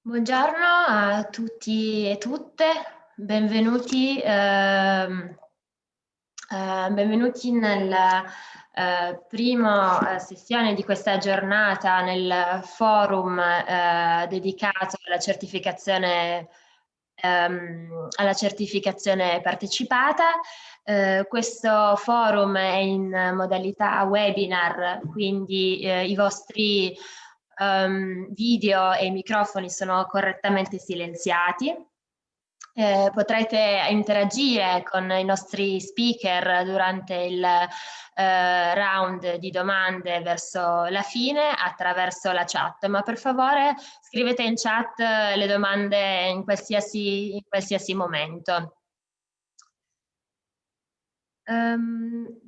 Buongiorno a tutti e tutte, benvenuti, benvenuti nella prima sessione di questa giornata nel forum dedicato alla certificazione partecipata. Questo forum è in modalità webinar, quindi i vostri video e i microfoni sono correttamente silenziati. Potrete interagire con i nostri speaker durante il round di domande verso la fine attraverso la chat, ma per favore scrivete in chat le domande in qualsiasi momento.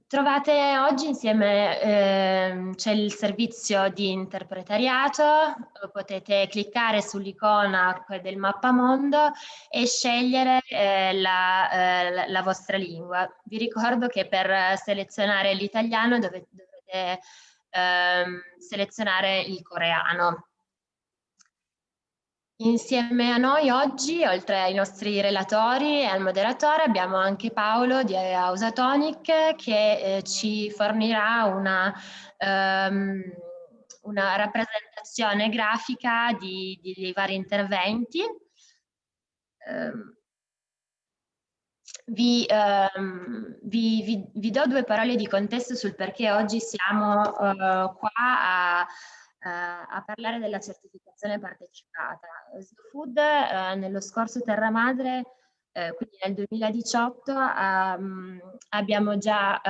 Trovate oggi insieme, c'è il servizio di interpretariato, potete cliccare sull'icona del mappamondo e scegliere la vostra lingua. Vi ricordo che per selezionare l'italiano dovete selezionare il coreano. Insieme a noi oggi, oltre ai nostri relatori e al moderatore, abbiamo anche Paolo di Ausatonic che ci fornirà una rappresentazione grafica di vari interventi. Vi do due parole di contesto sul perché oggi siamo qua a parlare della certificazione partecipata. Food nello scorso Terra Madre, quindi nel 2018, avevamo già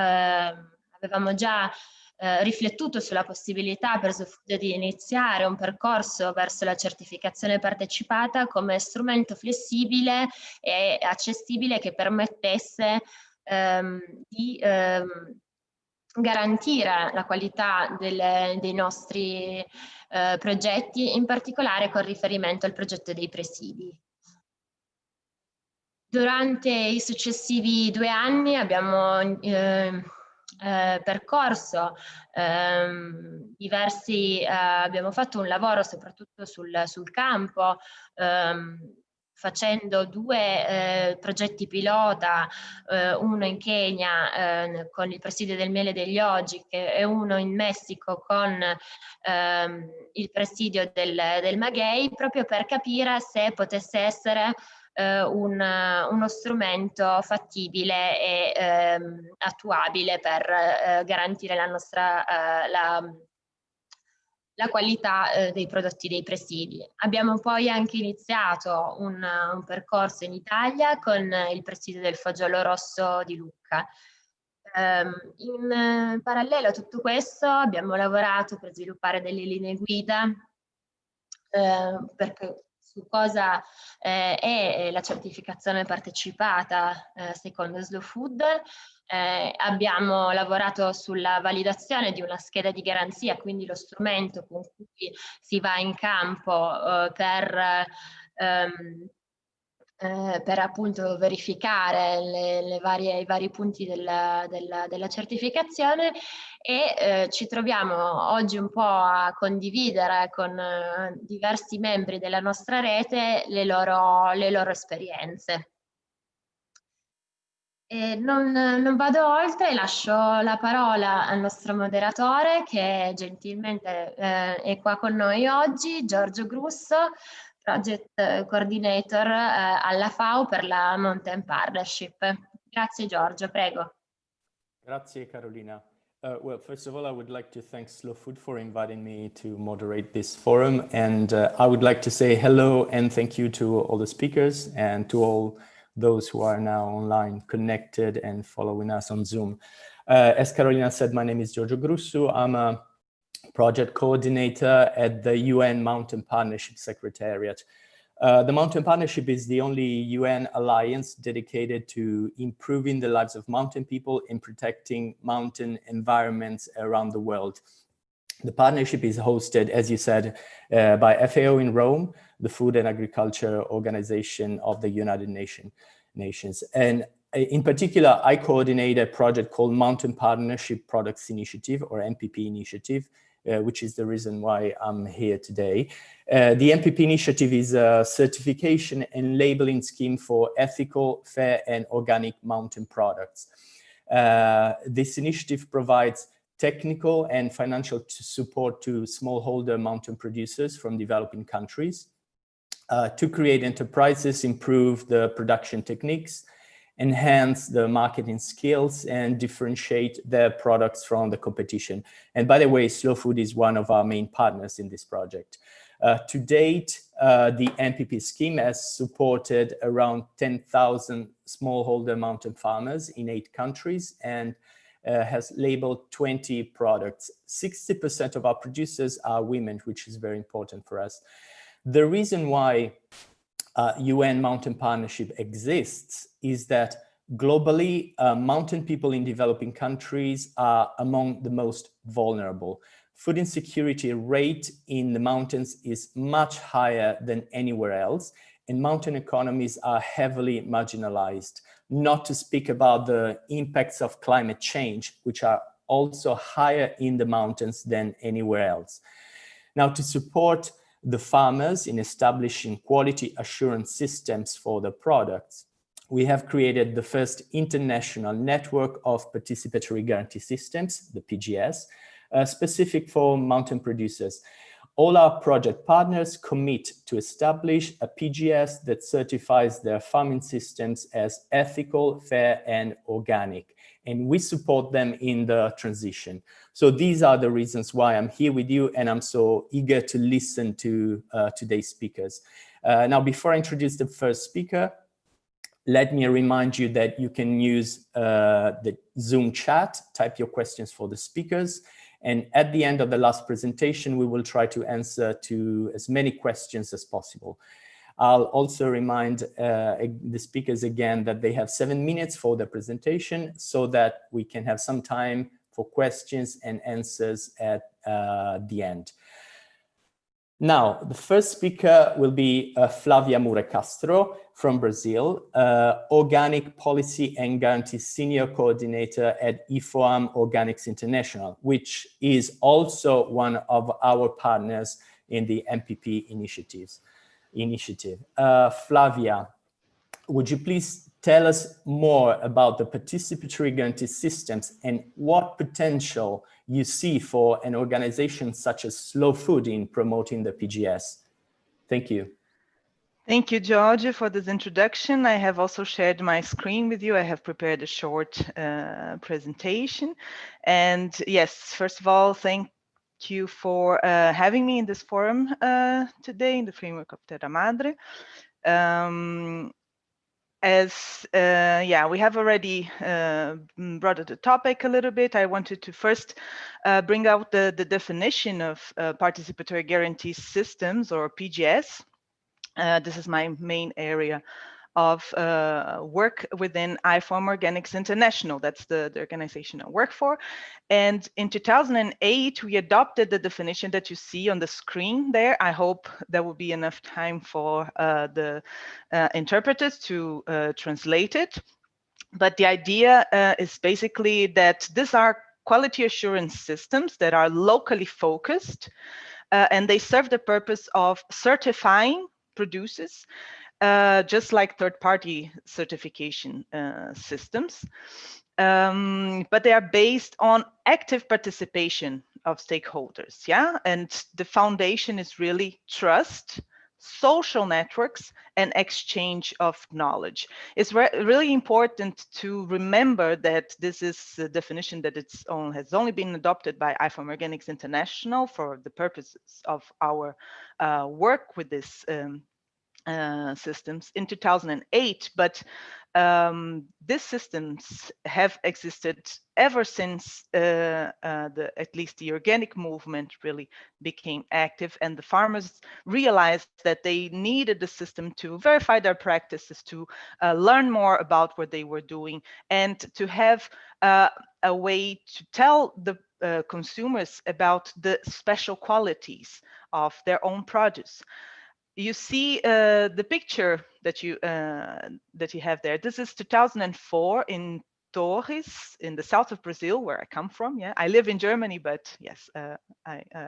riflettuto sulla possibilità per SoFood di iniziare un percorso verso la certificazione partecipata come strumento flessibile e accessibile che permettesse di garantire la qualità dei nostri progetti, in particolare con riferimento al progetto dei presidi. Durante i successivi 2 anni abbiamo percorso abbiamo fatto un lavoro soprattutto sul campo, facendo 2 progetti pilota, uno in Kenya con il presidio del miele degli Ogic e uno in Messico con il presidio del Maguey, proprio per capire se potesse essere uno strumento fattibile e attuabile per garantire la qualità dei prodotti dei presidi. Abbiamo poi anche iniziato un percorso in Italia con il presidio del fagiolo rosso di Lucca. In parallelo a tutto questo abbiamo lavorato per sviluppare delle linee guida su cosa è la certificazione partecipata secondo Slow Food. Abbiamo lavorato sulla validazione di una scheda di garanzia, quindi lo strumento con cui si va in campo per appunto verificare i vari punti della certificazione, e ci troviamo oggi un po' a condividere con diversi membri della nostra rete le loro esperienze. E non vado oltre, lascio la parola al nostro moderatore che gentilmente è qua con noi oggi, Giorgio Grusso, Project Coordinator alla FAO per la Mountain Partnership. Grazie Giorgio, prego. Grazie Carolina. Well, first of all, I would like to thank Slow Food for inviting me to moderate this forum, and I would like to say hello and thank you to all the speakers and to all those who are now online connected and following us on Zoom. As Carolina said, my name is Giorgio Grussu. I'm a project coordinator at the UN Mountain Partnership Secretariat. The Mountain Partnership is the only UN alliance dedicated to improving the lives of mountain people and protecting mountain environments around the world. The partnership is hosted, as you said, by FAO in Rome, the Food and Agriculture Organization of the United Nations. And in particular, I coordinate a project called Mountain Partnership Products Initiative, or MPP Initiative, which is the reason why I'm here today. The MPP Initiative is a certification and labeling scheme for ethical, fair, and organic mountain products. This initiative provides technical and financial support to smallholder mountain producers from developing countries to create enterprises, improve the production techniques, enhance the marketing skills, and differentiate their products from the competition. And by the way, Slow Food is one of our main partners in this project. To date, the MPP scheme has supported around 10,000 smallholder mountain farmers in 8 countries and has labeled 20 products. 60% of our producers are women, which is very important for us. The reason why UN Mountain Partnership exists is that globally, mountain people in developing countries are among the most vulnerable. Food insecurity rate in the mountains is much higher than anywhere else, and mountain economies are heavily marginalized, not to speak about the impacts of climate change, which are also higher in the mountains than anywhere else. Now, to support the farmers in establishing quality assurance systems for the products, we have created the first international network of participatory guarantee systems, the PGS, specific for mountain producers. All our project partners commit to establish a PGS that certifies their farming systems as ethical, fair, and organic. And we support them in the transition. So these are the reasons why I'm here with you, and I'm so eager to listen to today's speakers. Now, before I introduce the first speaker, let me remind you that you can use the Zoom chat, type your questions for the speakers. And at the end of the last presentation, we will try to answer to as many questions as possible. I'll also remind the speakers again that they have 7 minutes for the presentation so that we can have some time for questions and answers at the end. Now, the first speaker will be Flavia Mure Castro from Brazil, Organic Policy and Guarantee Senior Coordinator at IFOAM Organics International, which is also one of our partners in the MPP initiative. Flavia, would you please tell us more about the participatory guarantee systems and what potential you see for an organization such as Slow Food in promoting the PGS? Thank you. Thank you, George, for this introduction. I have also shared my screen with you. I have prepared a short presentation. And yes, first of all, thank you for having me in this forum today in the framework of Terra Madre. We have already brought up the topic a little bit. I wanted to first bring out the definition of participatory guarantee systems, or PGS. This is my main area of work within IFOAM Organics International. That's the organization I work for. And in 2008, we adopted the definition that you see on the screen there. I hope there will be enough time for the interpreters to translate it. But the idea is basically that these are quality assurance systems that are locally focused, and they serve the purpose of certifying producers, just like third-party certification systems. But they are based on active participation of stakeholders, yeah? And the foundation is really trust, social networks, and exchange of knowledge. It's really important to remember that this is a definition that has only been adopted by IFOAM Organics International for the purposes of our work with this systems in 2008, but these systems have existed ever since at least the organic movement really became active, and the farmers realized that they needed the system to verify their practices, to learn more about what they were doing, and to have a way to tell the consumers about the special qualities of their own produce. You see the picture that you have there. This is 2004 in Torres, in the south of Brazil, where I come from. Yeah, I live in Germany, but yes, I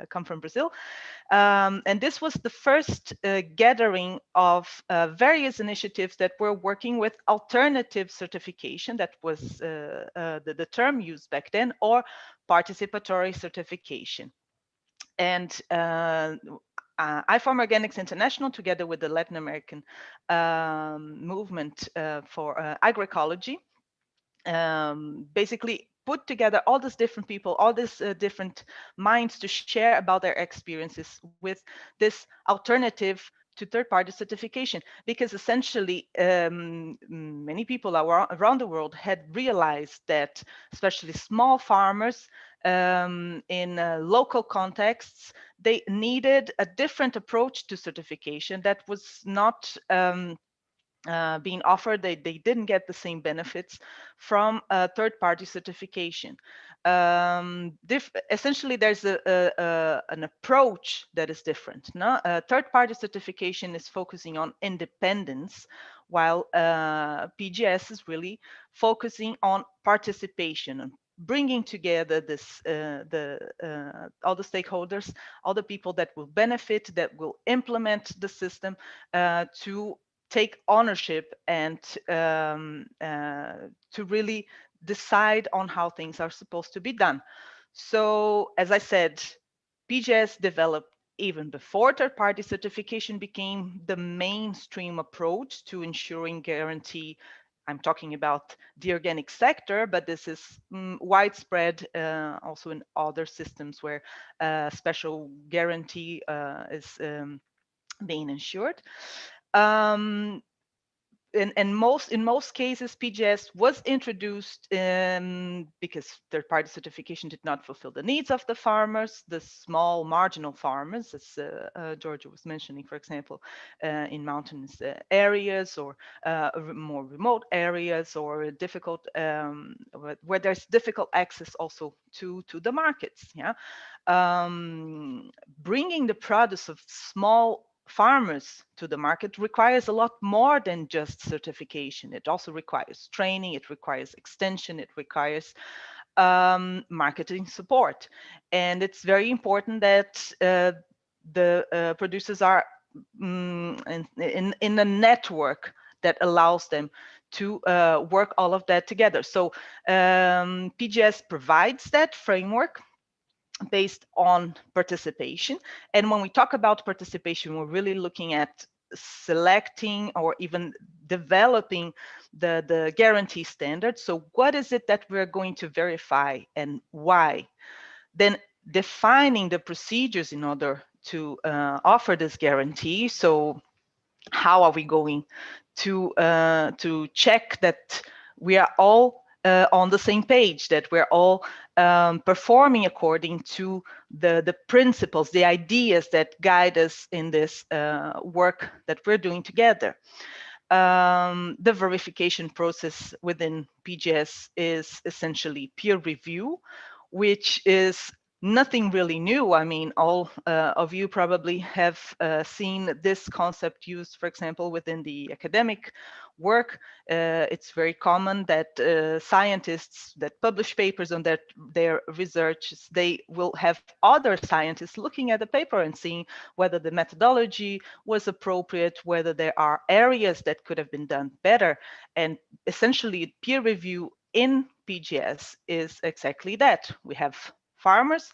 come from Brazil. And this was the first gathering of various initiatives that were working with alternative certification. That was the term used back then, or participatory certification. And IFOAM Organics International, together with the Latin American movement for agroecology, basically put together all these different people, all these different minds to share about their experiences with this alternative to third-party certification, because essentially many people around the world had realized that especially small farmers in local contexts, they needed a different approach to certification that was not being offered. They didn't get the same benefits from third-party certification. Essentially, there's an approach that is different. No? Third-party certification is focusing on independence, while PGS is really focusing on participation and bringing together this all the stakeholders, all the people that will benefit, that will implement the system to take ownership and to really decide on how things are supposed to be done. So, as I said, PGS developed even before third-party certification became the mainstream approach to ensuring guarantee. I'm talking about the organic sector, but this is widespread also in other systems where special guarantee is being ensured. In most cases, PGS was introduced because third-party certification did not fulfill the needs of the farmers, the small marginal farmers, as Georgia was mentioning, for example, in mountainous areas or more remote areas, or difficult where there's difficult access also to the markets. Yeah, bringing the produce of small farmers to the market requires a lot more than just certification. It also requires training, it requires extension, it requires marketing support. And it's very important that the producers are in a network that allows them to work all of that together. So PGS provides that framework based on participation. And when we talk about participation, we're really looking at selecting or even developing the guarantee standard. So what is it that we're going to verify and why? Then defining the procedures in order to offer this guarantee. So how are we going to check that we are all on the same page, that we're all performing according to the principles, the ideas that guide us in this work that we're doing together. The verification process within PGS is essentially peer review, which is nothing really new. I mean, all of you probably have seen this concept used, for example, within the academic work. It's very common that scientists that publish papers on their research, they will have other scientists looking at the paper and seeing whether the methodology was appropriate, whether there are areas that could have been done better. And essentially, peer review in PGS is exactly that. We have farmers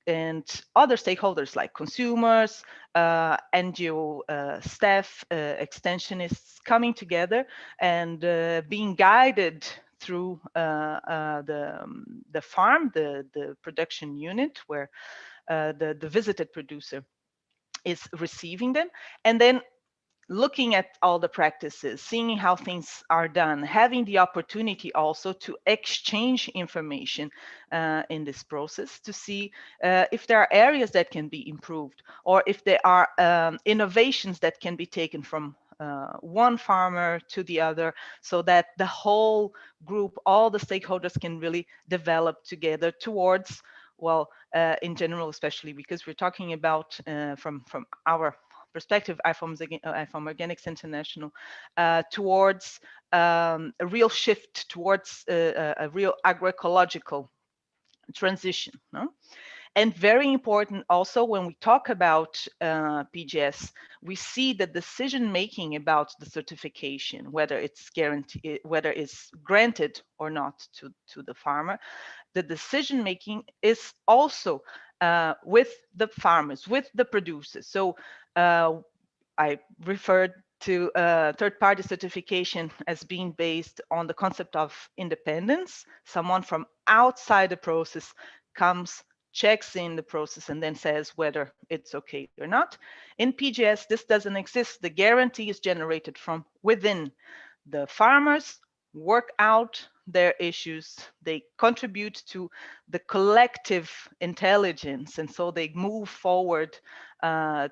and other stakeholders like consumers, NGO staff, extensionists coming together and being guided through the farm, the production unit where the visited producer is receiving them, and then looking at all the practices, seeing how things are done, having the opportunity also to exchange information in this process to see if there are areas that can be improved, or if there are innovations that can be taken from one farmer to the other, so that the whole group, all the stakeholders can really develop together towards, well, in general, especially because we're talking about from our perspective, IFOM Organics International, towards a real shift towards a real agroecological transition. No? And very important also, when we talk about PGS, we see the decision making about the certification, whether it's guaranteed, whether it's granted or not to the farmer. The decision making is also with the farmers, with the producers. So I referred to third-party certification as being based on the concept of independence. Someone from outside the process comes, checks in the process, and then says whether it's okay or not. In PGS, this doesn't exist. The guarantee is generated from within. The farmers work out their issues, they contribute to the collective intelligence, and so they move forward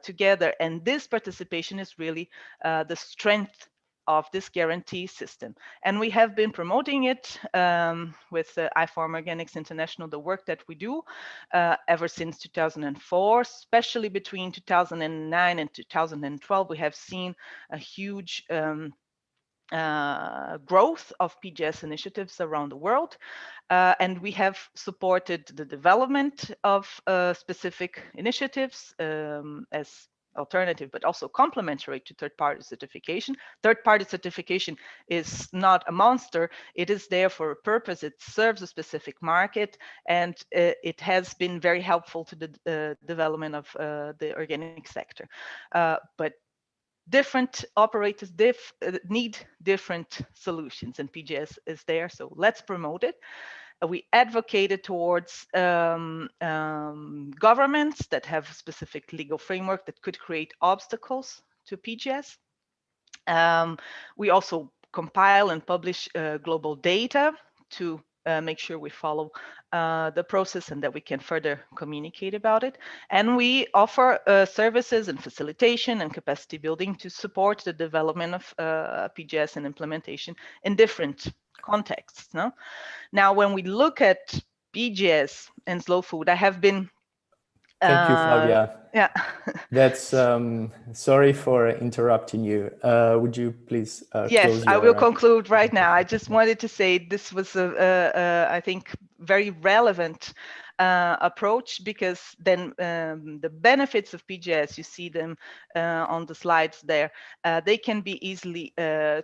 together. And this participation is really the strength of this guarantee system. And we have been promoting it with IFOM Organics International, the work that we do ever since 2004, especially between 2009 and 2012. We have seen a huge growth of PGS initiatives around the world. And we have supported the development of specific initiatives as alternative, but also complementary to third-party certification. Third-party certification is not a monster. It is there for a purpose. It serves a specific market, and it has been very helpful to the development of the organic sector. But different operators need different solutions, and PGS is there, so let's promote it. We advocated towards governments that have a specific legal framework that could create obstacles to PGS. We also compile and publish global data to make sure we follow the process and that we can further communicate about it. And we offer services and facilitation and capacity building to support the development of PGS and implementation in different contexts. No? Now, when we look at PGS and slow food, I have been Thank you, Flavia. Yeah. That's sorry for interrupting you. Would you please Yes, close your... I will conclude right now. I just wanted to say this was I think, very relevant approach, because then the benefits of PGS, you see them on the slides there, they can be easily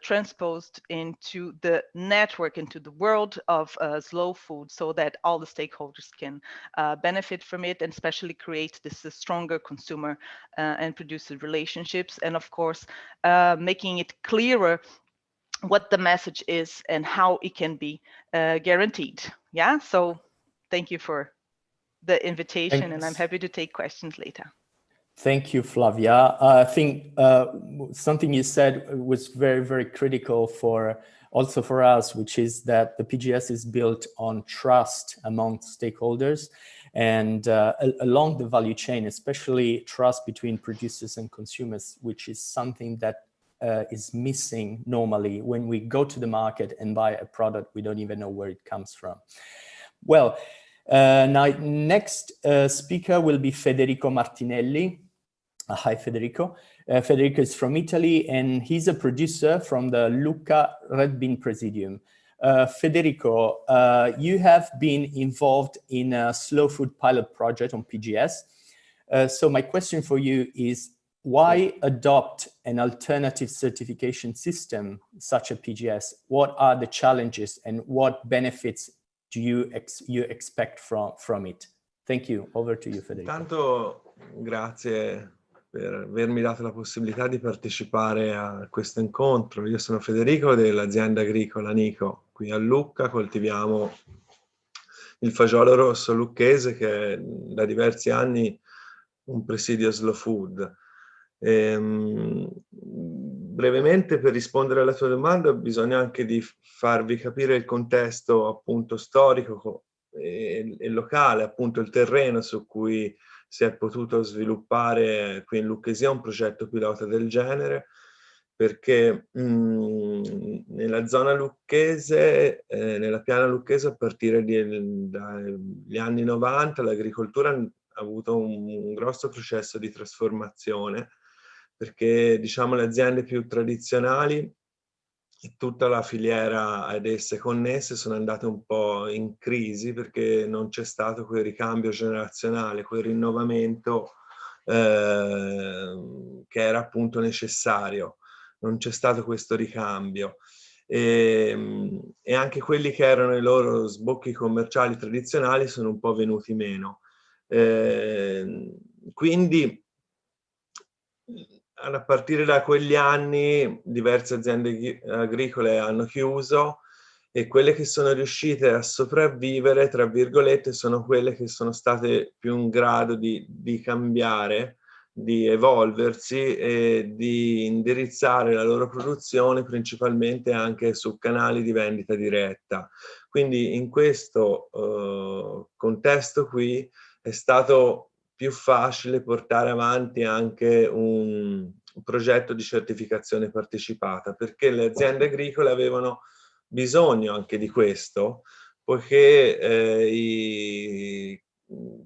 transposed into the network, into the world of slow food, so that all the stakeholders can benefit from it, and especially create this stronger consumer and producer relationships, and of course making it clearer what the message is and how it can be guaranteed. Yeah, so thank you for the invitation, and I'm Thanks. happy to take questions later. Thank you, Flavia. I think something you said was very, very critical also for us, which is that the PGS is built on trust among stakeholders and along the value chain, especially trust between producers and consumers, which is something that is missing normally when we go to the market and buy a product, we don't even know where it comes from. Well, now next speaker will be Federico Martinelli. Hi, Federico. Federico is from Italy, and he's a producer from the Lucca Red Bean Presidium. Federico, you have been involved in a slow food pilot project on PGS. So my question for you is, why adopt an alternative certification system such as PGS? What are the challenges and what benefits do you expect from it? Thank you. Over to you, Federico. Intanto, grazie per avermi dato la possibilità di partecipare a questo incontro. Io sono Federico dell'azienda agricola Nico. Qui a Lucca coltiviamo il fagiolo rosso lucchese, che è da diversi anni un presidio slow food. Brevemente, per rispondere alla tua domanda, bisogna anche di farvi capire il contesto appunto storico e locale, appunto il terreno su cui si è potuto sviluppare qui in Lucchesia un progetto pilota del genere, perché nella zona lucchese, nella piana lucchese, a partire dagli anni 90, l'agricoltura ha avuto un grosso processo di trasformazione, perché diciamo le aziende più tradizionali e tutta la filiera ad esse connesse sono andate un po' in crisi, perché non c'è stato quel ricambio generazionale, quel rinnovamento che era appunto necessario. Non c'è stato questo ricambio. E anche quelli che erano i loro sbocchi commerciali tradizionali sono un po' venuti meno. Quindi a partire da quegli anni diverse aziende agricole hanno chiuso, e quelle che sono riuscite a sopravvivere, tra virgolette, sono quelle che sono state più in grado di cambiare, di evolversi e di indirizzare la loro produzione principalmente anche su canali di vendita diretta. Quindi in questo contesto qui è stato più facile portare avanti anche un progetto di certificazione partecipata, perché le aziende agricole avevano bisogno anche di questo, poiché i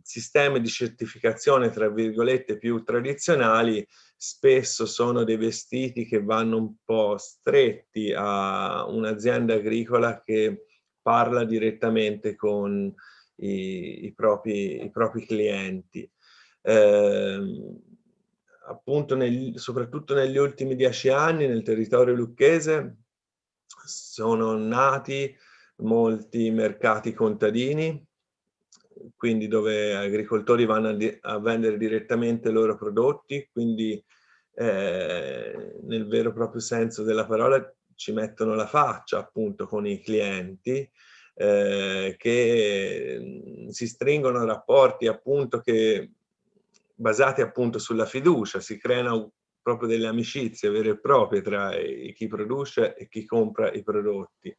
sistemi di certificazione, tra virgolette, più tradizionali spesso sono dei vestiti che vanno un po' stretti a un'azienda agricola che parla direttamente con i propri clienti. Appunto soprattutto negli ultimi 10 anni nel territorio lucchese sono nati molti mercati contadini, quindi dove agricoltori vanno a vendere direttamente i loro prodotti, quindi nel vero e proprio senso della parola ci mettono la faccia appunto con i clienti, che si stringono rapporti appunto basati appunto sulla fiducia, si creano proprio delle amicizie vere e proprie tra chi produce e chi compra i prodotti.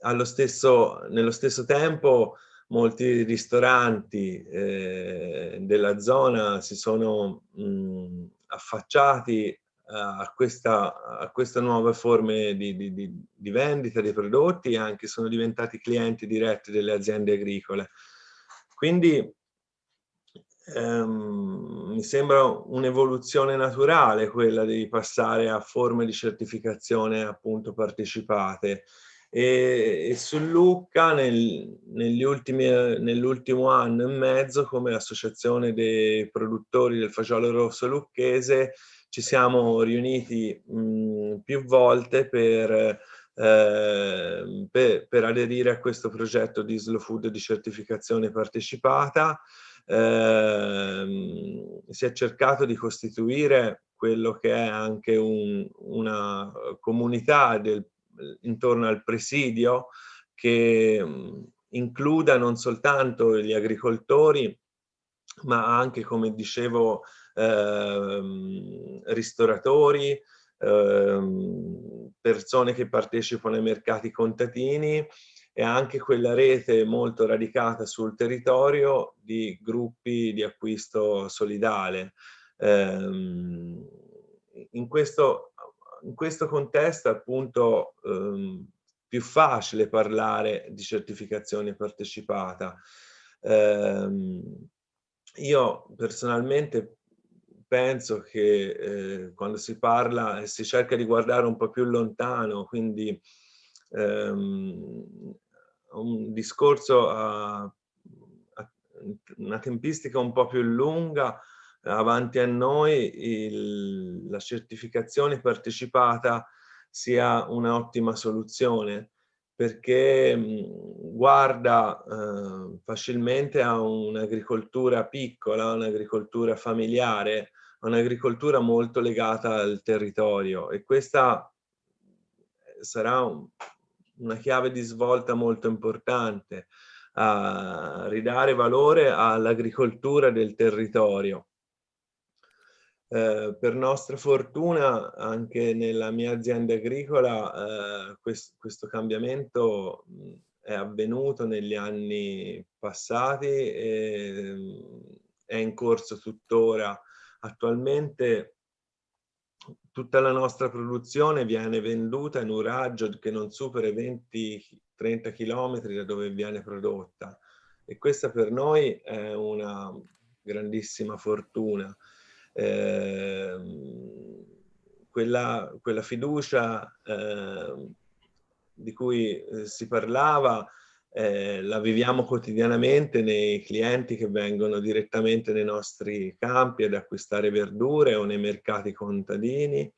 Nello stesso tempo molti ristoranti della zona si sono affacciati a queste nuove forme di vendita dei prodotti, e anche sono diventati clienti diretti delle aziende agricole. Quindi mi sembra un'evoluzione naturale quella di passare a forme di certificazione appunto partecipate. E su Lucca nell'ultimo anno e mezzo, come associazione dei produttori del fagiolo rosso lucchese, ci siamo riuniti più volte per aderire a questo progetto di slow food di certificazione partecipata. Si è cercato di costituire quello che è anche una comunità intorno al presidio che includa non soltanto gli agricoltori, ma anche, come dicevo, ristoratori, persone che partecipano ai mercati contadini e anche quella rete molto radicata sul territorio di gruppi di acquisto solidale. In questo contesto è appunto più facile parlare di certificazione partecipata. Io personalmente penso che quando si parla e si cerca di guardare un po' più lontano, quindi un discorso a una tempistica un po' più lunga, avanti a noi, la certificazione partecipata sia un'ottima soluzione, perché guarda facilmente a un'agricoltura piccola, un'agricoltura familiare, un'agricoltura molto legata al territorio, e questa sarà una chiave di svolta molto importante, a ridare valore all'agricoltura del territorio. Per nostra fortuna anche nella mia azienda agricola questo cambiamento è avvenuto negli anni passati e è in corso tuttora. Attualmente tutta la nostra produzione viene venduta in un raggio che non supera i 20-30 km da dove viene prodotta, e questa per noi è una grandissima fortuna. Quella fiducia di cui si parlava la viviamo quotidianamente nei clienti che vengono direttamente nei nostri campi ad acquistare verdure, o nei mercati contadini,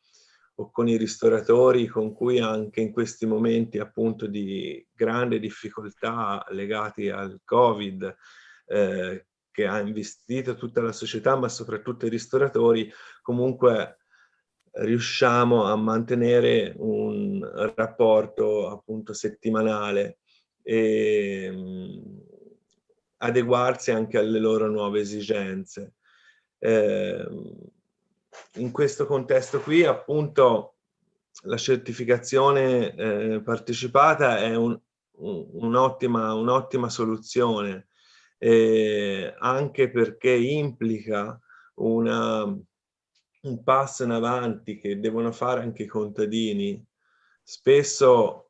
o con i ristoratori con cui anche in questi momenti appunto di grande difficoltà legati al Covid, che ha investito tutta la società, ma soprattutto i ristoratori, comunque riusciamo a mantenere un rapporto appunto settimanale e adeguarsi anche alle loro nuove esigenze. In questo contesto qui appunto la certificazione partecipata è un'ottima soluzione, anche perché implica un passo in avanti che devono fare anche i contadini. Spesso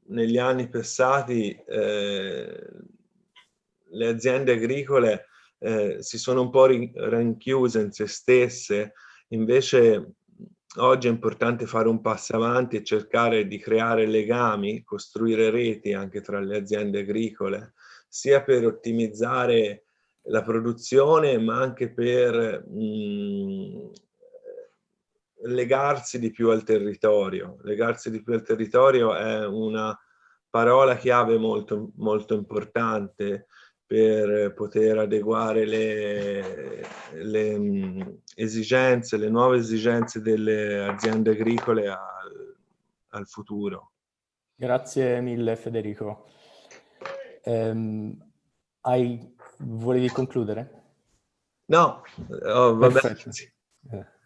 negli anni passati le aziende agricole si sono un po' rinchiuse in se stesse, invece oggi è importante fare un passo avanti e cercare di creare legami, costruire reti anche tra le aziende agricole, sia per ottimizzare la produzione, ma anche per legarsi di più al territorio. Legarsi di più al territorio è una parola chiave molto, molto importante per poter adeguare le esigenze, le nuove esigenze delle aziende agricole al futuro. Grazie mille Federico. Volevi concludere? No, va bene.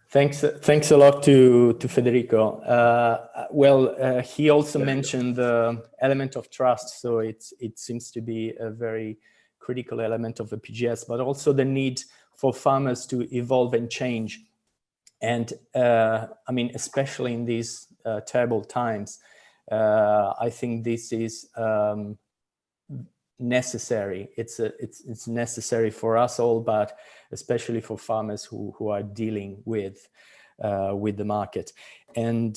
Thanks a lot to Federico. He also mentioned the element of trust, so it seems to be a very critical element of the PGS, but also the need for farmers to evolve and change. And I mean, especially in these terrible times, I think this is necessary. It's necessary for us all, but especially for farmers who are dealing with the market. And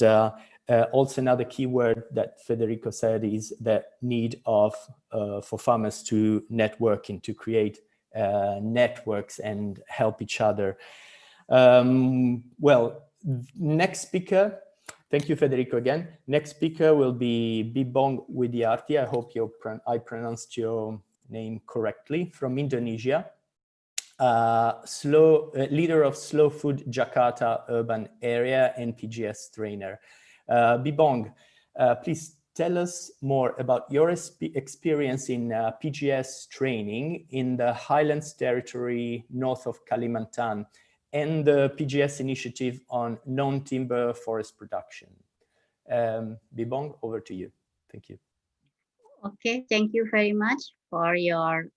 also another key word that Federico said is the need of for farmers to network and to create networks and help each other. Next speaker. Thank you, Federico, again. Next speaker will be Bibong Widiarti. I hope I pronounced your name correctly, from Indonesia. Leader of Slow Food Jakarta urban area and PGS trainer. Bibong, please tell us more about your experience in PGS training in the Highlands Territory north of Kalimantan and the PGS initiative on non-timber forest production. Bibong, over to you. Thank you. Okay, thank you very much for your,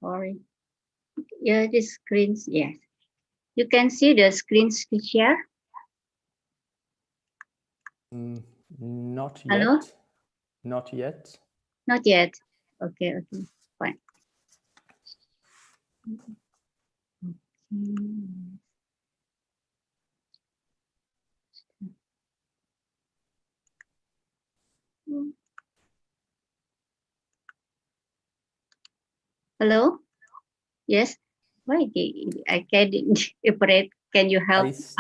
sorry. Yeah, the screens, yes. You can see the screens share? Not yet. Hello? Not yet. Not yet. Okay, okay, fine. Hello? Yes. Why I can't operate? Can you help us?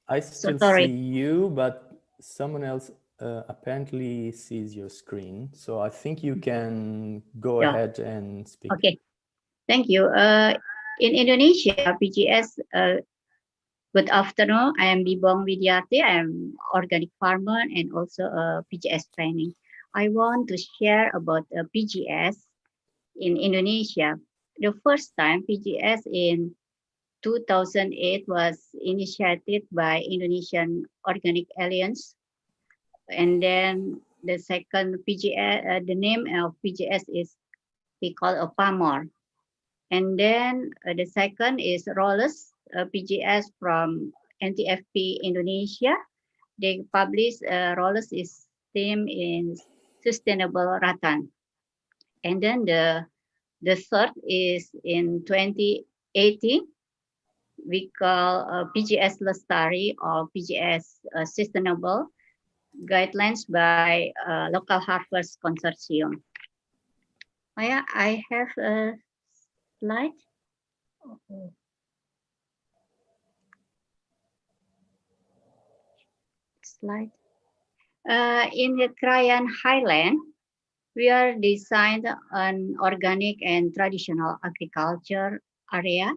I still sorry. see you, but someone else apparently sees your screen. So I think you can go ahead and speak. Okay. Thank you. In Indonesia, PGS, good afternoon. I am Bibong Widiati. I am organic farmer and also a PGS training. I want to share about PGS in Indonesia. The first time PGS in 2008 was initiated by Indonesian Organic Alliance. And then the second PGS, the name of PGS is we call a PAMOR. And then the second is Rollers, PGS from NTFP Indonesia. They publish Rollers is theme in sustainable rattan. And then the third is in 2018. We call PGS Lestari or PGS Sustainable Guidelines by Local Harvest Consortium. I have a slide. In the Krayan Highland, we are designed an organic and traditional agriculture area.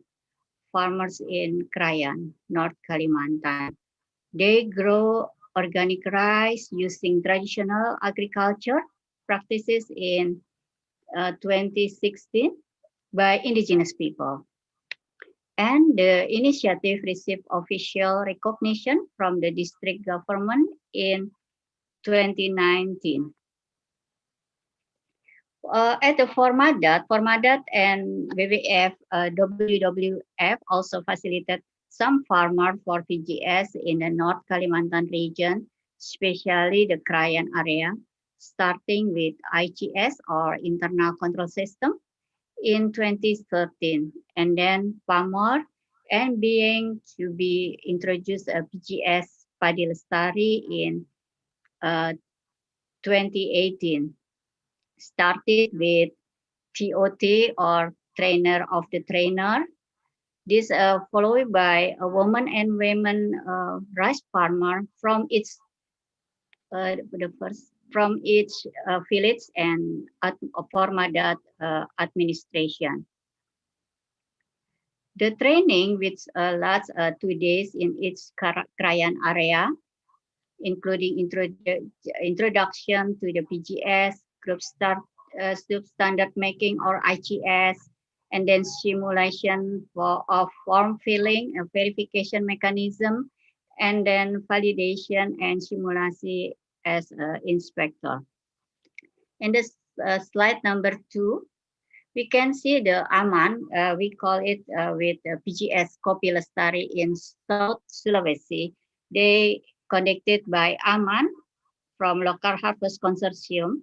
Farmers in Krayan, North Kalimantan. They grow organic rice using traditional agriculture practices in 2016 by indigenous people. And the initiative received official recognition from the district government in 2019. At the Formadat and WWF, WWF also facilitated some farmers for PGS in the North Kalimantan region, especially the Krayan area, starting with IGS or internal control system in 2013, and then PAMOR and being to be introduced a PGS Padi Lestari in 2018. Started with TOT or trainer of the trainer. This followed by a woman and women rice farmer from each village and Formadat administration. The training, which lasts 2 days in each Krayan area, including introduction to the PGS, group standard making or IGS, and then simulation of form filling, a verification mechanism, and then validation and simulation as an inspector. In this slide number 2, we can see the Aman, we call it with PGS Kopi Lestari in South Sulawesi. They conducted by Aman from Local Harvest Consortium.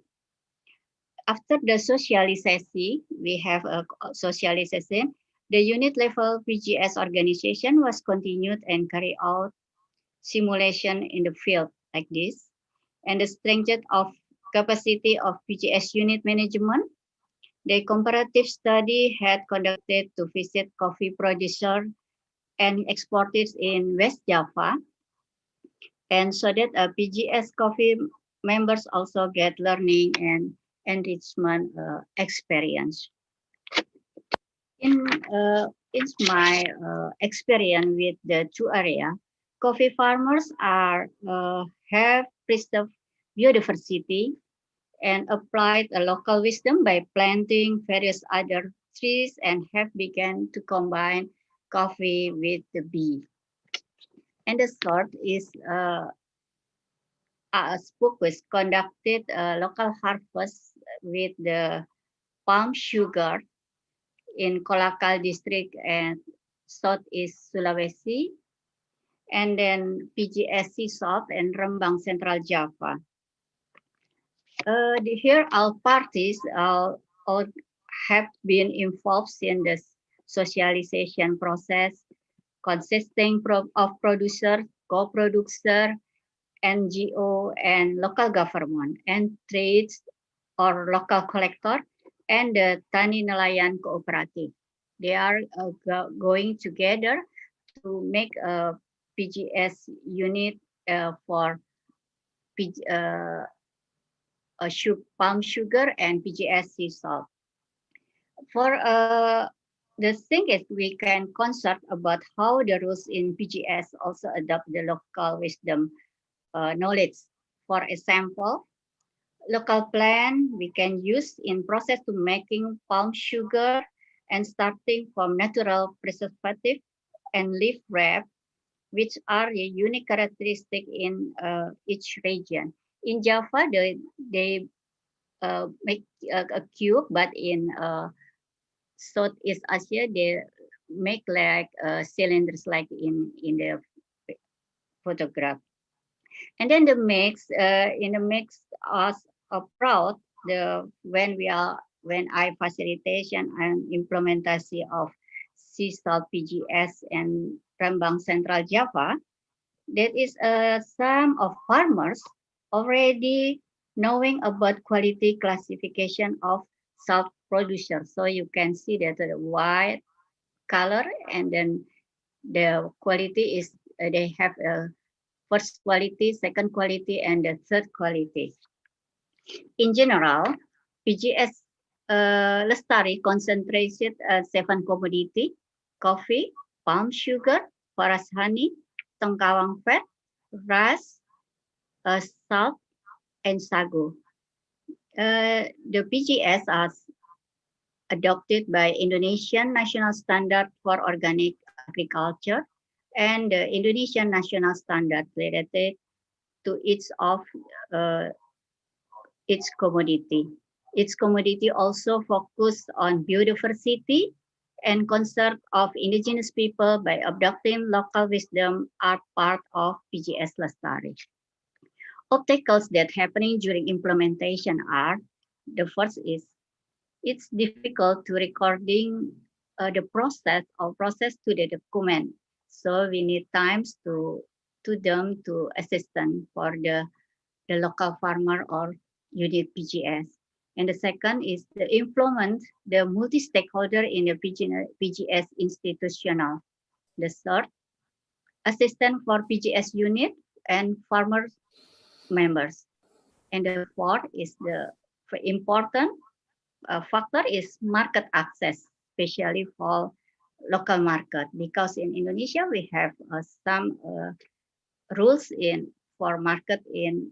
After the socialization, we have a socialization. The unit level PGS organization was continued and carried out simulation in the field like this. And the strength of capacity of PGS unit management. The comparative study had conducted to visit coffee producer and exporters in West Java. And so that PGS coffee members also get learning and enrichment experience. In my experience with the 2 areas, coffee farmers have preserve biodiversity and applied a local wisdom by planting various other trees and have begun to combine coffee with the bee. And the third is a spook was conducted local harvest with the palm sugar in Kolakal district and Southeast Sulawesi, and then PGSC South and Rembang Central Java. Here all parties all have been involved in the socialization process consisting of producer, co-producer, NGO, and local government, and trades or local collector, and the Tani Nelayan Cooperative. They are going together to make a PGS unit for palm sugar and PGS sea salt. For the thing is, we can consult about how the rules in PGS also adopt the local wisdom knowledge. For example, local plant we can use in process to making palm sugar and starting from natural preservative and leaf wrap, which are a unique characteristic in each region. In Java, they make a cube, but in Southeast Asia, they make like cylinders like in the photograph. And then the mix, in the mix us proud when I facilitation and implementation of sea salt PGS and Rembang Central Java, that is some of farmers already knowing about quality classification of salt producers. So you can see that the white color, and then the quality is they have a first quality, second quality, and the third quality. In general, PGS Lestari concentrated 7 commodity: coffee, palm sugar, forest honey, tongkawang fat, rice, salt, and sago. The PGS are adopted by Indonesian National Standard for Organic Agriculture and the Indonesian National Standard related to each of its commodity. Its commodity also focus on biodiversity and concern of indigenous people by adopting local wisdom are part of PGS Lestari. Obstacles that happening during implementation are, the first is, it's difficult to recording the process to the document. So we need times to them to assistant for the local farmer or unit PGS. And the second is the implement the multi-stakeholder in the PGS institutional. The third, assistant for PGS unit and farmer members. And the fourth is the important factor is market access, especially for local market, because in Indonesia we have some rules for market in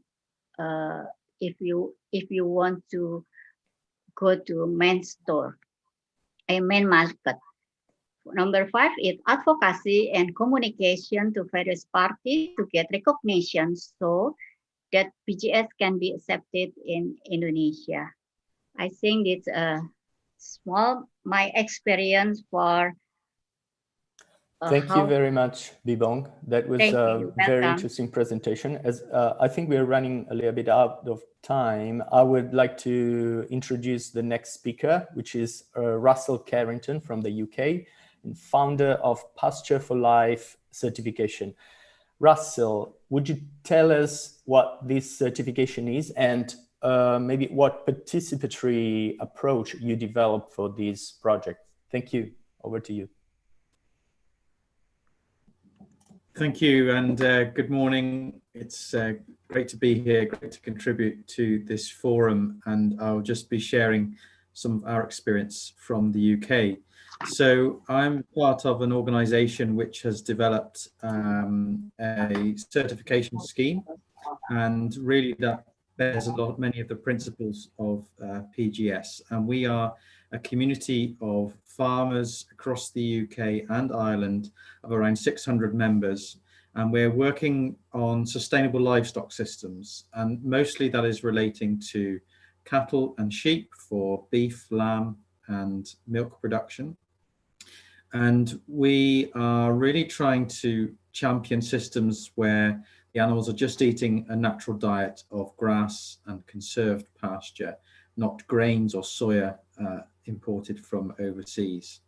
if you want to go to main store, a main market. Number 5 is advocacy and communication to various parties to get recognition so that PGS can be accepted in Indonesia. I think it's a small my experience for. Thank you very much, Bibong. That was a very interesting presentation. As I think we're running a little bit out of time, I would like to introduce the next speaker, which is Russell Carrington from the UK and founder of Pasture for Life certification. Russell, would you tell us what this certification is and maybe what participatory approach you developed for this project? Thank you. Over to you. Thank you, and good morning. It's great to be here, great to contribute to this forum, and I'll just be sharing some of our experience from the UK. So I'm part of an organisation which has developed a certification scheme And really that bears many of the principles of PGS. And we are a community of farmers across the UK and Ireland of around 600 members. And we're working on sustainable livestock systems. And mostly that is relating to cattle and sheep for beef, lamb, and milk production. And we are really trying to champion systems where the animals are just eating a natural diet of grass and conserved pasture, not grains or soya imported from overseas.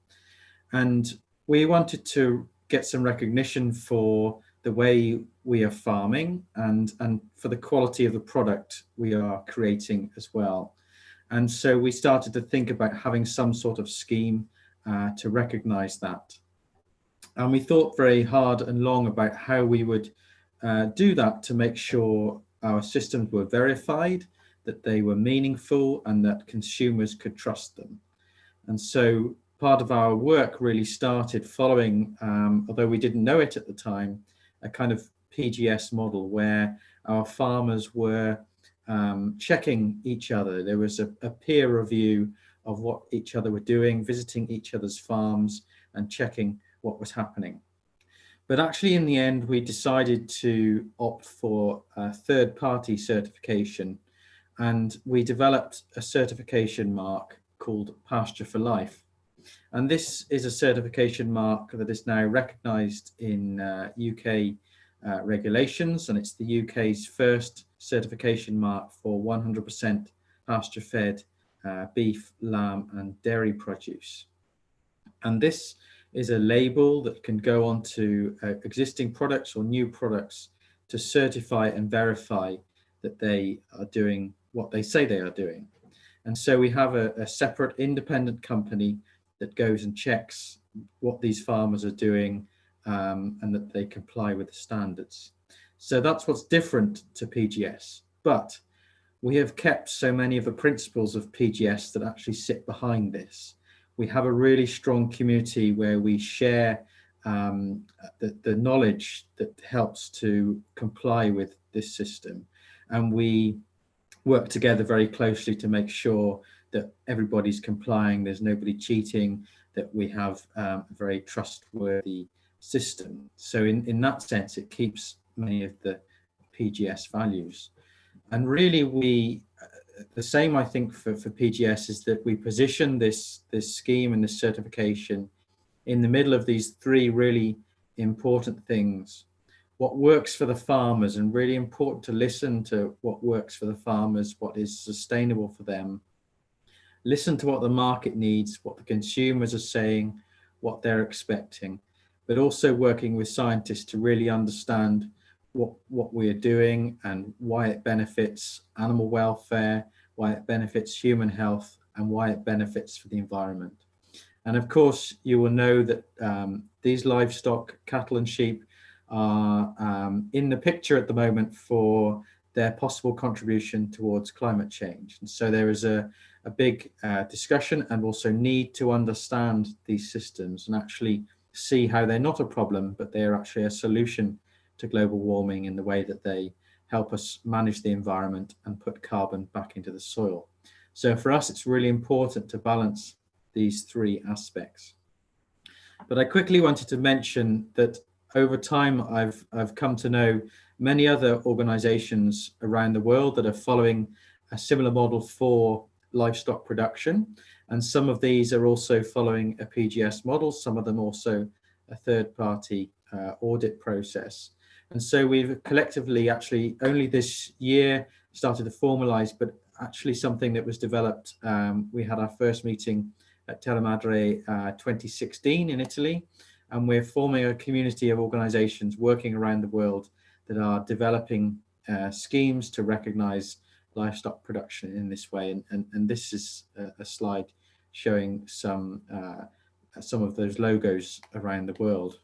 And we wanted to get some recognition for the way we are farming and for the quality of the product we are creating as well. And so we started to think about having some sort of scheme to recognize that. And we thought very hard and long about how we would do that to make sure our systems were verified, that they were meaningful, and that consumers could trust them. And so part of our work really started following, although we didn't know it at the time, a kind of PGS model where our farmers were checking each other. There was a peer review of what each other were doing, visiting each other's farms and checking what was happening. But actually in the end, we decided to opt for a third-party certification, and we developed a certification mark called Pasture for Life. And this is a certification mark that is now recognized in UK regulations, and it's the UK's first certification mark for 100% pasture-fed beef, lamb, and dairy produce. And this is a label that can go onto existing products or new products to certify and verify that they are doing what they say they are doing. And so we have a separate independent company that goes and checks what these farmers are doing and that they comply with the standards. So that's what's different to PGS. But we have kept so many of the principles of PGS that actually sit behind this. We have a really strong community where we share the knowledge that helps to comply with this system. And we work together very closely to make sure that everybody's complying, there's nobody cheating, that we have a very trustworthy system. So in that sense, it keeps many of the PGS values. And really the same, I think, for PGS is that we position this scheme and this certification in the middle of these three really important things. What works for the farmers, and really important to listen to what works for the farmers, what is sustainable for them. Listen to what the market needs, what the consumers are saying, what they're expecting, but also working with scientists to really understand what we're doing and why it benefits animal welfare, why it benefits human health, and why it benefits for the environment. And of course, you will know that these livestock, cattle and sheep, are in the picture at the moment for their possible contribution towards climate change. And so there is a big discussion and also need to understand these systems and actually see how they're not a problem, but they're actually a solution to global warming in the way that they help us manage the environment and put carbon back into the soil. So for us, it's really important to balance these three aspects. But I quickly wanted to mention that over time, I've come to know many other organizations around the world that are following a similar model for livestock production. And some of these are also following a PGS model, some of them also a third-party audit process. And so we've collectively actually only this year started to formalize, but actually something that was developed. We had our first meeting at Terra Madre 2016 in Italy, and we're forming a community of organizations working around the world that are developing schemes to recognize livestock production in this way. And this is a slide showing some of those logos around the world.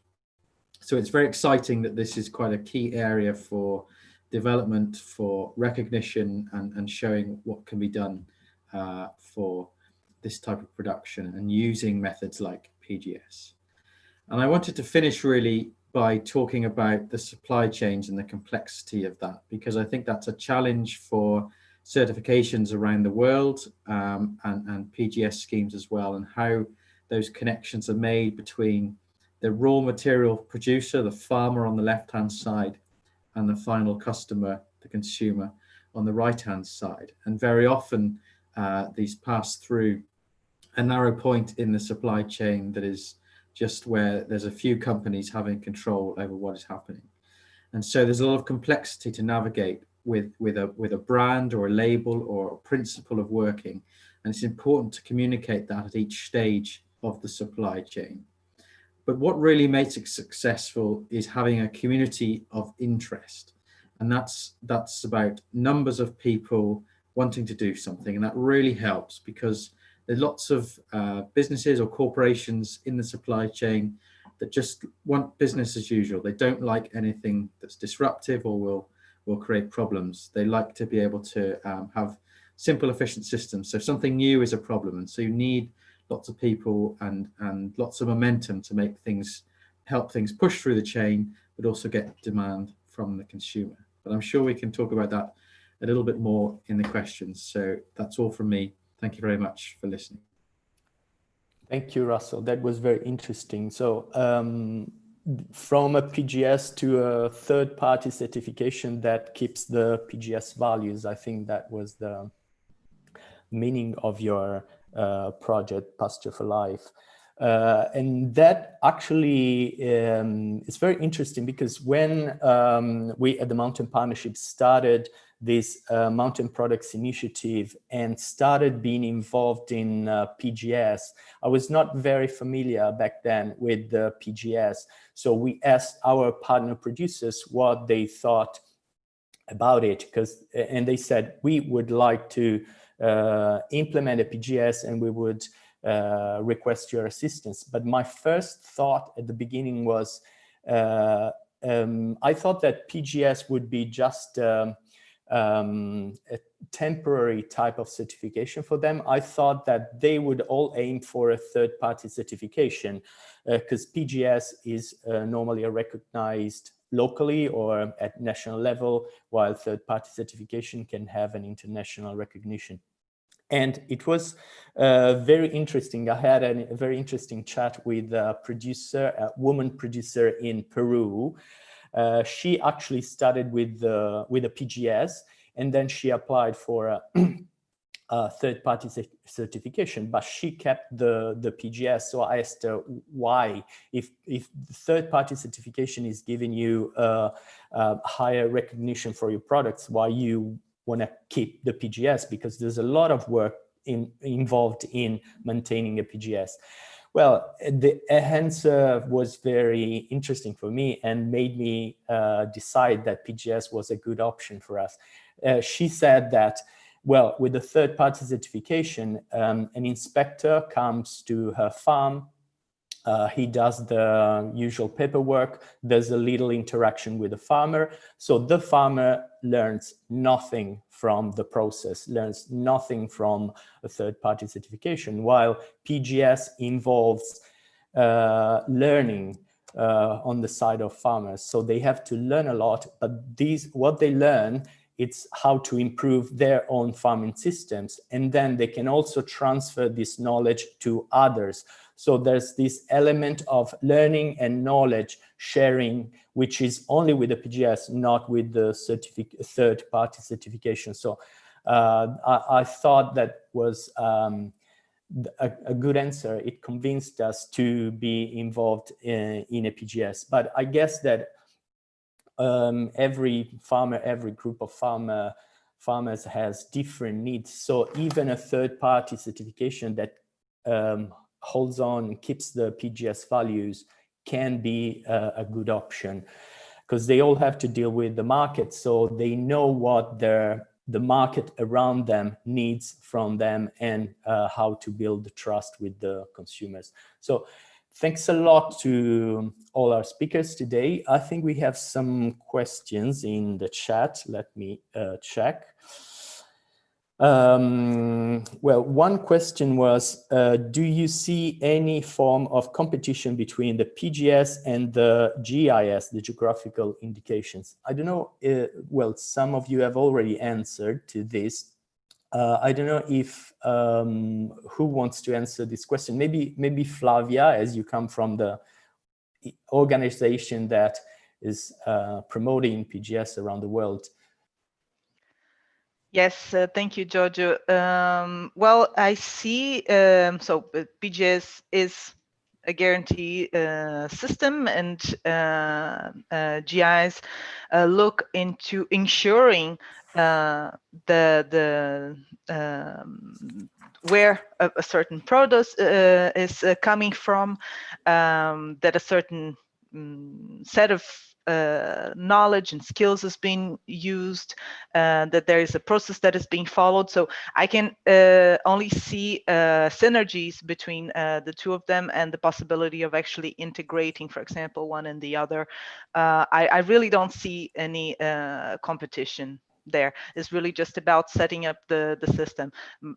So it's very exciting that this is quite a key area for development, for recognition, and showing what can be done for this type of production and using methods like PGS. And I wanted to finish really by talking about the supply chains and the complexity of that, because I think that's a challenge for certifications around the world, and PGS schemes as well, and how those connections are made between the raw material producer, the farmer on the left-hand side, and the final customer, the consumer, on the right-hand side. And very often these pass through a narrow point in the supply chain that is just where there's a few companies having control over what is happening. And so there's a lot of complexity to navigate with a brand or a label or a principle of working. And it's important to communicate that at each stage of the supply chain. But what really makes it successful is having a community of interest. And that's about numbers of people wanting to do something. And that really helps, because there's lots of businesses or corporations in the supply chain that just want business as usual. They don't like anything that's disruptive or will create problems. They like to be able to have simple, efficient systems. So if something new is a problem, and so you need lots of people and lots of momentum to make things, help things push through the chain, but also get demand from the consumer. But I'm sure we can talk about that a little bit more in the questions. So that's all from me. Thank you very much for listening. Thank you, Russell. That was very interesting. So from a PGS to a third-party certification that keeps the PGS values, I think that was the meaning of your project, Pasture for Life. And that actually is very interesting, because when we at the Mountain Partnership started this Mountain Products Initiative and started being involved in PGS, I was not very familiar back then with the PGS. So we asked our partner producers what they thought about it, and they said, we would like to implement a PGS and we would request your assistance. But my first thought at the beginning was, I thought that PGS would be just a temporary type of certification for them. I thought that they would all aim for a third-party certification, because PGS is normally recognized locally or at national level, while third-party certification can have an international recognition. And it was very interesting. I had a very interesting chat with a producer, a woman producer in Peru. She actually started with a PGS, and then she applied for a third-party certification, but she kept the PGS. So I asked her why, if the third-party certification is giving you a higher recognition for your products, why you want to keep the PGS, because there's a lot of work involved in maintaining a PGS. Well, the answer was very interesting for me and made me decide that PGS was a good option for us. She said that, well, with the third-party certification, an inspector comes to her farm. He does the usual paperwork. There's a little interaction with the farmer. So the farmer learns nothing from the process, learns nothing from a third-party certification, while PGS involves learning on the side of farmers. So they have to learn a lot, but what they learn, it's how to improve their own farming systems. And then they can also transfer this knowledge to others. So there's this element of learning and knowledge sharing, which is only with the PGS, not with the third-party certification. So I thought that was a good answer. It convinced us to be involved in a PGS. But I guess that every farmer, every group of farmers has different needs. So even a third-party certification that holds on and keeps the PGS values can be a good option, because they all have to deal with the market, so they know what the market around them needs from them and how to build the trust with the consumers. So thanks a lot to all our speakers today. I think we have some questions in the chat. Let me check. Well, one question was, do you see any form of competition between the PGS and the GIS, the geographical indications? I don't know, well, some of you have already answered to this. I don't know if, who wants to answer this question? Maybe Flavia, as you come from the organization that is promoting PGS around the world. Yes, thank you, Giorgio. Well, I see, so PGS is a guarantee system, and GIs look into ensuring where a certain product is coming from, that a certain set of knowledge and skills is being used, that there is a process that is being followed. So I can only see synergies between the two of them, and the possibility of actually integrating, for example, one and the other. I really don't see any competition there. It's really just about setting up the system.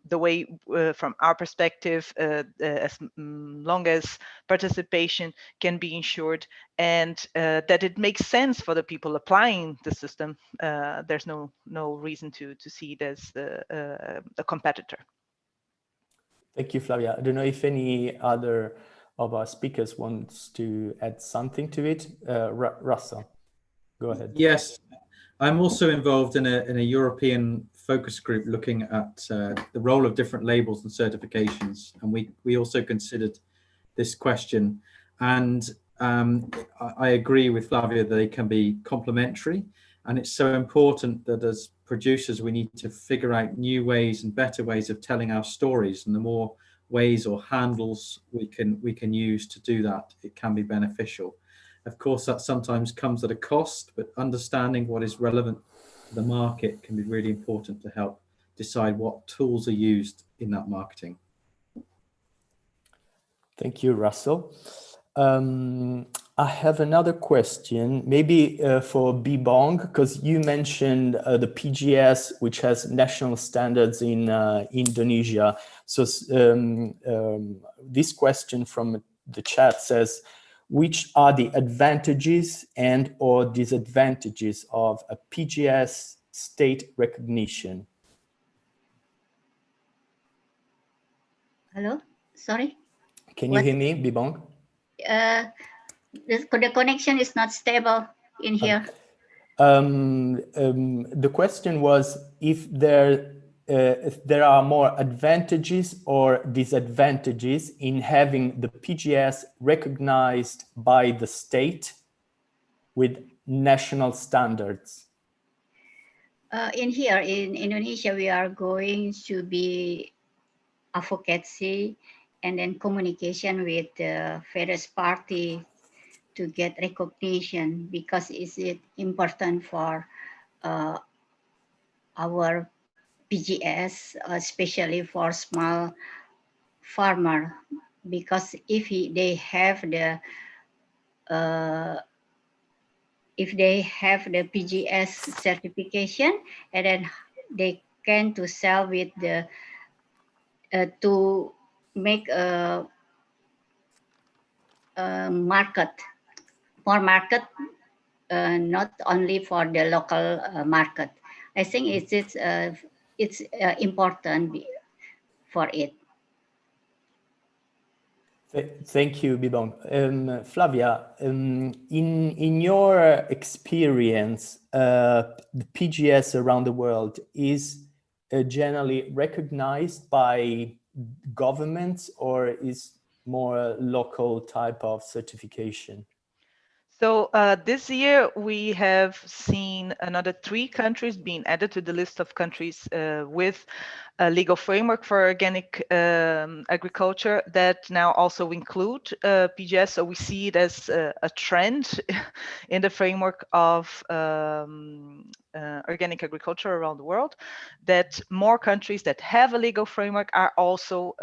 The way, from our perspective, as long as participation can be ensured, and that it makes sense for the people applying the system, there's no reason to see it as a competitor. Thank you, Flavia. I don't know if any other of our speakers wants to add something to it. Russell, go ahead. Yes, I'm also involved in a European focus group looking at the role of different labels and certifications, and we also considered this question. And I agree with Flavia that they can be complementary, and it's so important that as producers we need to figure out new ways and better ways of telling our stories, and the more ways or handles we can use to do that, it can be beneficial. Of course, that sometimes comes at a cost, but understanding what is relevant to the market can be really important to help decide what tools are used in that marketing. Thank you, Russell. I have another question, maybe for Bibong, because you mentioned the PGS, which has national standards in Indonesia. So this question from the chat says, which are the advantages and or disadvantages of a PGS state recognition? Hello, sorry. Can you hear me, Bibong? The connection is not stable in here. The question was if there are more advantages or disadvantages in having the PGS recognized by the state with national standards. In here in Indonesia, we are going to be advocacy and then communication with the various parties to get recognition, because it's important for our PGS, especially for small farmer, because if they have the PGS certification, and then they can to sell with the to make a market, more market, not only for the local market. I think it's important for it. Thank you, Bibong. Flavia, in your experience, the PGS around the world is generally recognized by governments, or is more a local type of certification? So this year we have seen another 3 countries being added to the list of countries with a legal framework for organic agriculture that now also include PGS. So we see it as a trend in the framework of organic agriculture around the world, that more countries that have a legal framework are also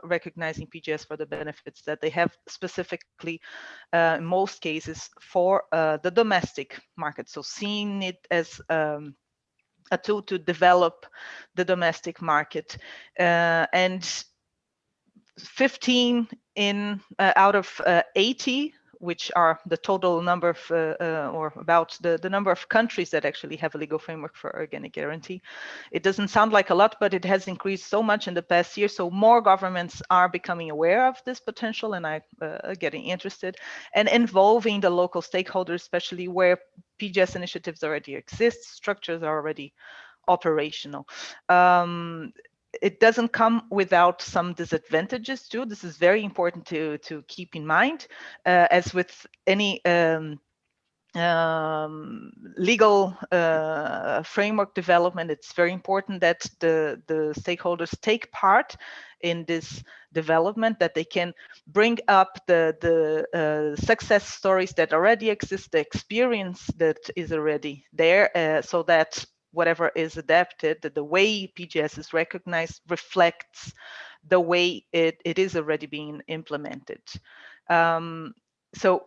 recognizing PGS for the benefits that they have, specifically in most cases for the domestic market. So seeing it as a tool to develop the domestic market. And 15 out of 80, which are the total number of, or about the number of countries that actually have a legal framework for organic guarantee. It doesn't sound like a lot, but it has increased so much in the past year. So more governments are becoming aware of this potential and are getting interested, and involving the local stakeholders, especially where PGS initiatives already exist, structures are already operational. It doesn't come without some disadvantages too. This is very important to keep in mind. As with any legal framework development, it's very important that the stakeholders take part in this development, that they can bring up the success stories that already exist, the experience that is already there, so that whatever is adapted, the way PGS is recognized reflects the way it is already being implemented. So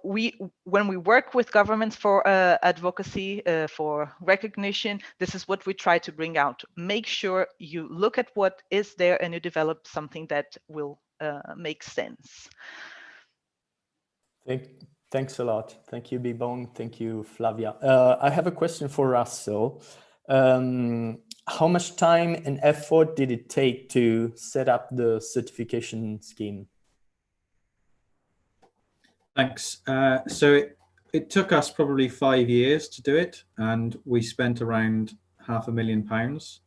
when we work with governments for advocacy, for recognition, this is what we try to bring out. Make sure you look at what is there and you develop something that will make sense. Thanks a lot. Thank you, Bibong. Thank you, Flavia. I have a question for Russell. How much time and effort did it take to set up the certification scheme? Thanks. So it took us probably 5 years to do it, and we spent around £500,000.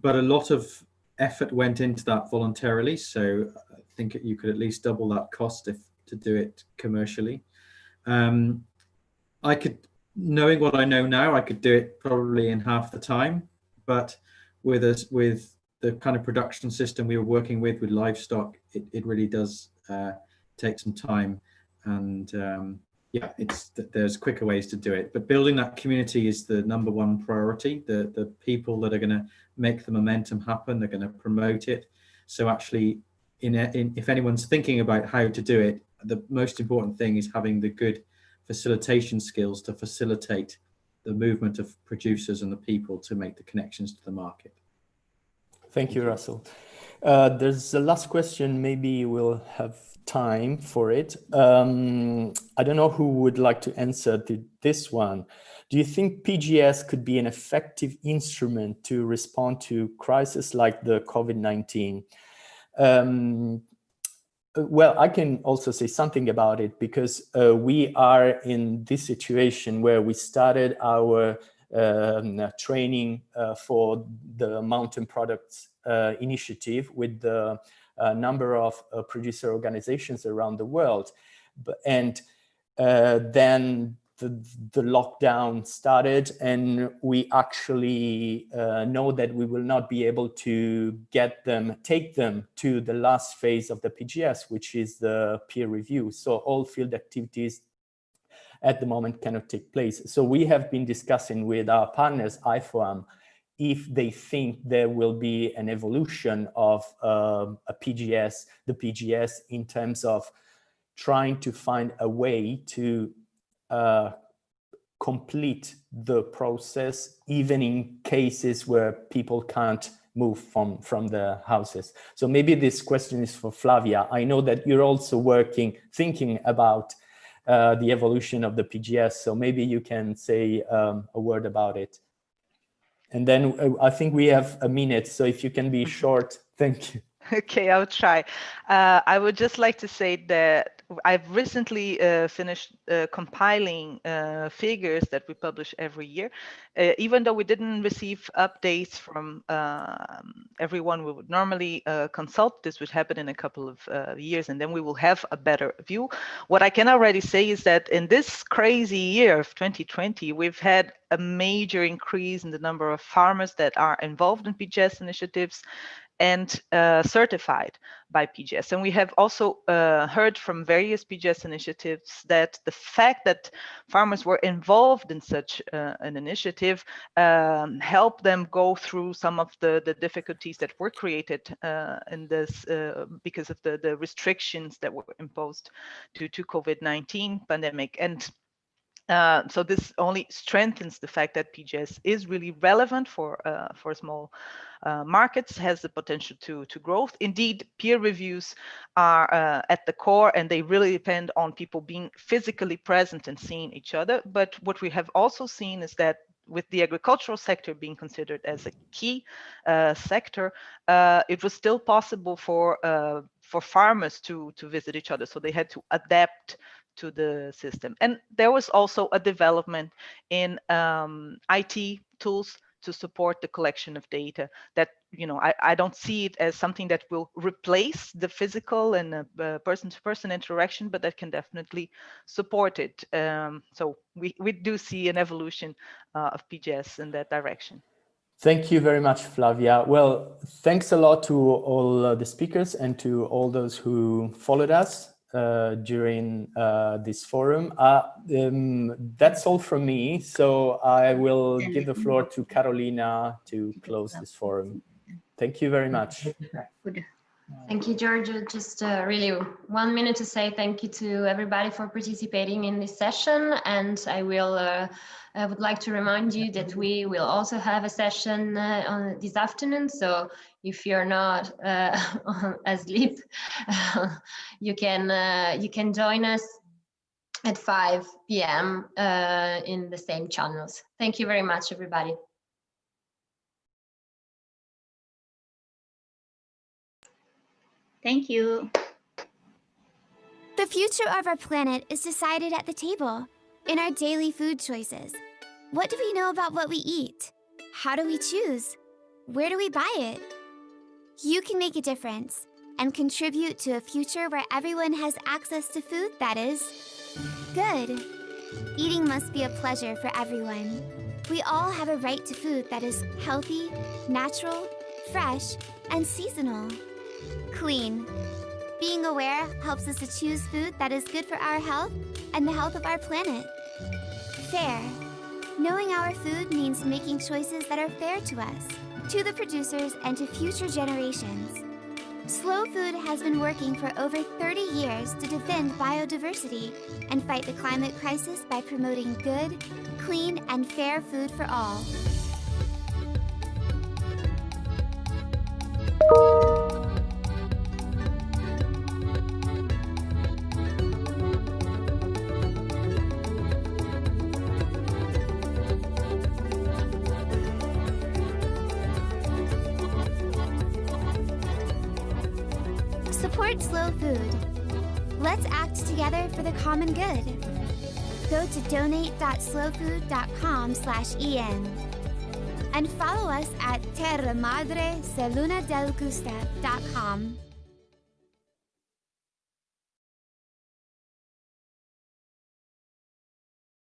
But a lot of effort went into that voluntarily. So I think you could at least double that cost to do it commercially. Knowing what I know now, I could do it probably in half the time, but with the kind of production system we were working with livestock, it really does take some time. And yeah, there's quicker ways to do it, but building that community is the number one priority. The people that are going to make the momentum happen, they're going to promote it. So actually, if anyone's thinking about how to do it, the most important thing is having the good facilitation skills to facilitate the movement of producers and the people to make the connections to the market. Thank you, Russell. There's a last question. Maybe we'll have time for it. I don't know who would like to answer this one. Do you think PGS could be an effective instrument to respond to crises like the COVID-19? Well, I can also say something about it, because we are in this situation where we started our training for the Mountain Products Initiative with the number of producer organizations around the world. And then the lockdown started, and we actually know that we will not be able to take them to the last phase of the PGS, which is the peer review. So all field activities at the moment cannot take place. So we have been discussing with our partners, IFOAM, if they think there will be an evolution of the PGS in terms of trying to find a way to complete the process, even in cases where people can't move from their houses. So maybe this question is for Flavia. I know that you're also thinking about the evolution of the PGS, so maybe you can say a word about it. And then I think we have a minute, so if you can be short, thank you. Okay, I'll try. I would just like to say that I've recently finished compiling figures that we publish every year. Even though we didn't receive updates from everyone we would normally consult, this would happen in a couple of years, and then we will have a better view. What I can already say is that in this crazy year of 2020, we've had a major increase in the number of farmers that are involved in PGS initiatives and certified by PGS. And we have also heard from various PGS initiatives that the fact that farmers were involved in such an initiative helped them go through some of the difficulties that were created in this because of the restrictions that were imposed due to COVID-19 pandemic. And So this only strengthens the fact that PGS is really relevant for small markets, has the potential to growth. Indeed, peer reviews are at the core, and they really depend on people being physically present and seeing each other. But what we have also seen is that with the agricultural sector being considered as a key sector, it was still possible for farmers to visit each other. So they had to adapt to the system. And there was also a development in IT tools to support the collection of data that, I don't see it as something that will replace the physical and person-to-person interaction, but that can definitely support it. So we do see an evolution of PGS in that direction. Thank you very much, Flavia. Well, thanks a lot to all the speakers and to all those who followed us during this forum. That's all from me. So I will give the floor to Carolina to close this forum. Thank you very much. Thank you, Giorgio. Just really 1 minute to say thank you to everybody for participating in this session. And I would like to remind you that we will also have a session on this afternoon. So if you're not asleep, you can join us at 5 p.m. In the same channels. Thank you very much, everybody. Thank you. The future of our planet is decided at the table, in our daily food choices. What do we know about what we eat? How do we choose? Where do we buy it? You can make a difference and contribute to a future where everyone has access to food that is good. Eating must be a pleasure for everyone. We all have a right to food that is healthy, natural, fresh, and seasonal. Clean. Being aware helps us to choose food that is good for our health and the health of our planet. Fair. Knowing our food means making choices that are fair to us, to the producers, and to future generations. Slow Food has been working for over 30 years to defend biodiversity and fight the climate crisis by promoting good, clean, and fair food for all. Support Slow Food. Let's act together for the common good. Go to donate.slowfood.com/en and follow us at terramadreselunadelgusta.com.